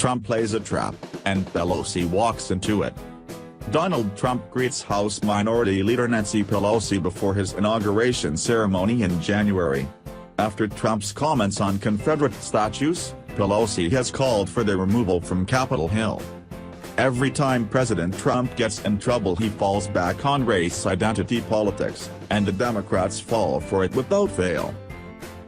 Trump plays a trap, and Pelosi walks into it. Donald Trump greets House Minority Leader Nancy Pelosi before his inauguration ceremony in January. After Trump's comments on Confederate statues, Pelosi has called for their removal from Capitol Hill. Every time President Trump gets in trouble he falls back on race identity politics, and the Democrats fall for it without fail.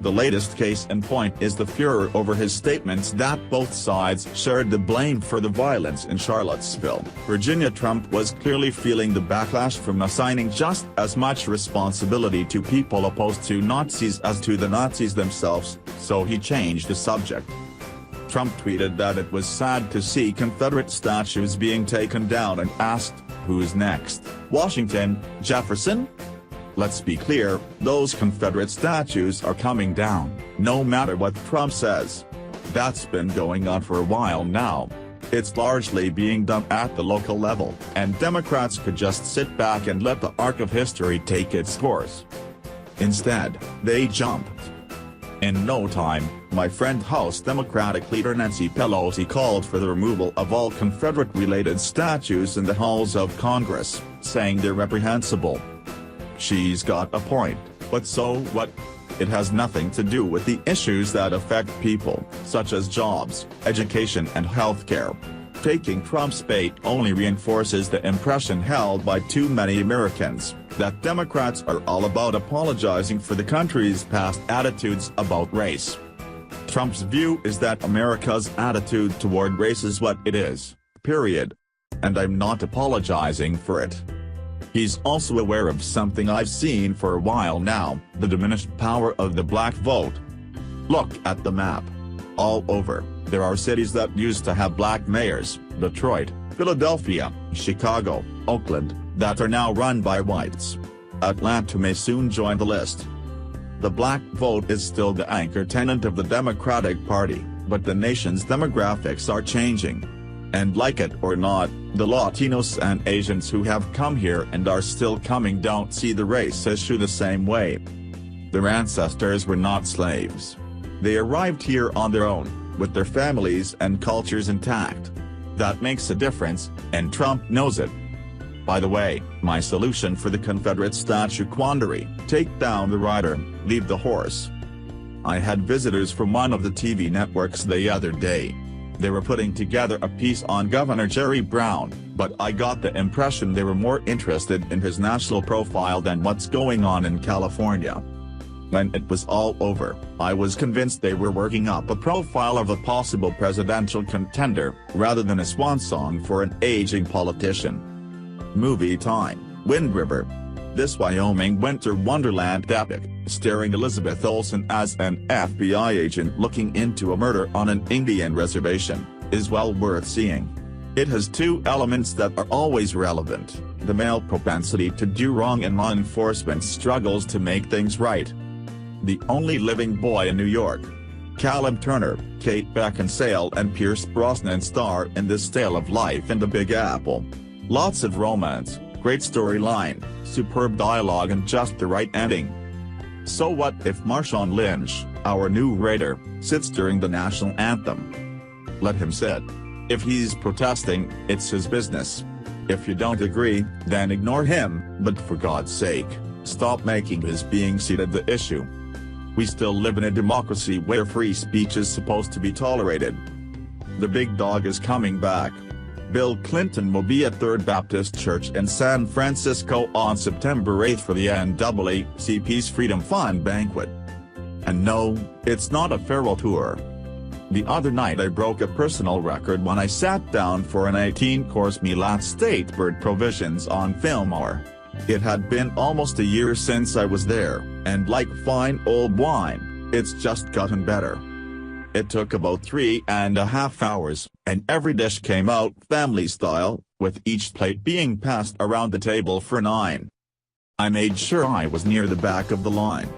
The latest case in point is the furor over his statements that both sides shared the blame for the violence in Charlottesville, Virginia. Trump was clearly feeling the backlash from assigning just as much responsibility to people opposed to Nazis as to the Nazis themselves, so he changed the subject. Trump tweeted that it was sad to see Confederate statues being taken down and asked, "Who's next, Washington, Jefferson?" Let's be clear, those Confederate statues are coming down, no matter what Trump says. That's been going on for a while now. It's largely being done at the local level, and Democrats could just sit back and let the arc of history take its course. Instead, they jumped. In no time, my friend House Democratic leader Nancy Pelosi called for the removal of all Confederate-related statues in the halls of Congress, saying they're reprehensible. She's got a point, but so what? It has nothing to do with the issues that affect people, such as jobs, education and healthcare. Taking Trump's bait only reinforces the impression held by too many Americans, that Democrats are all about apologizing for the country's past attitudes about race. Trump's view is that America's attitude toward race is what it is, period. And I'm not apologizing for it. He's also aware of something I've seen for a while now, the diminished power of the black vote. Look at the map. All over, there are cities that used to have black mayors, Detroit, Philadelphia, Chicago, Oakland, that are now run by whites. Atlanta may soon join the list. The black vote is still the anchor tenant of the Democratic Party, but the nation's demographics are changing. And like it or not, the Latinos and Asians who have come here and are still coming don't see the race issue the same way. Their ancestors were not slaves. They arrived here on their own, with their families and cultures intact. That makes a difference, and Trump knows it. By the way, my solution for the Confederate statue quandary: take down the rider, leave the horse. I had visitors from one of the TV networks the other day. They were putting together a piece on Governor Jerry Brown, but I got the impression they were more interested in his national profile than what's going on in California. When it was all over, I was convinced they were working up a profile of a possible presidential contender, rather than a swan song for an aging politician. Movie time: Wind River. This Wyoming winter wonderland epic, starring Elizabeth Olsen as an FBI agent looking into a murder on an Indian reservation, is well worth seeing. It has two elements that are always relevant: the male propensity to do wrong and law enforcement's struggles to make things right. The only living boy in New York. Callum Turner, Kate Beckinsale and Pierce Brosnan star in this tale of life in the Big Apple. Lots of romance, great storyline, superb dialogue and just the right ending. So what if Marshawn Lynch, our new raider, sits during the national anthem? Let him sit. If he's protesting, it's his business. If you don't agree, then ignore him, but for God's sake, stop making his being seated the issue. We still live in a democracy where free speech is supposed to be tolerated. The big dog is coming back. Bill Clinton will be at Third Baptist Church in San Francisco on September 8 for the NAACP's Freedom Fund banquet. And no, it's not a farewell tour. The other night I broke a personal record when I sat down for an 18-course meal at State Bird Provisions on Fillmore. It had been almost a year since I was there, and like fine old wine, it's just gotten better. It took about 3.5 hours, and every dish came out family style, with each plate being passed around the table for 9. I made sure I was near the back of the line.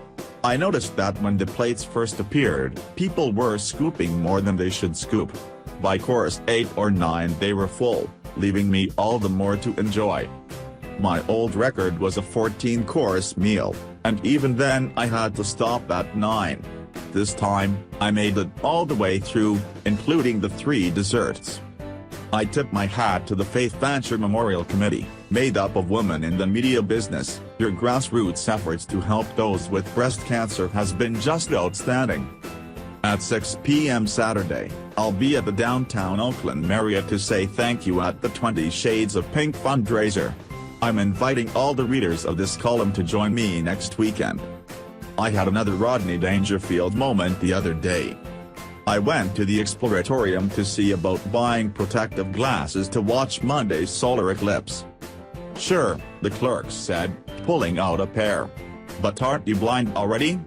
I noticed that when the plates first appeared, people were scooping more than they should scoop. By course 8 or 9 they were full, leaving me all the more to enjoy. My old record was a 14-course meal, and even then I had to stop at 9. This time, I made it all the way through, including the 3 desserts. I tip my hat to the Faith Fancher Memorial Committee, made up of women in the media business. Your grassroots efforts to help those with breast cancer has been just outstanding. At 6 p.m. Saturday, I'll be at the downtown Oakland Marriott to say thank you at the 20 Shades of Pink fundraiser. I'm inviting all the readers of this column to join me next weekend. I had another Rodney Dangerfield moment the other day. I went to the Exploratorium to see about buying protective glasses to watch Monday's solar eclipse. Sure, the clerk said, pulling out a pair. But aren't you blind already?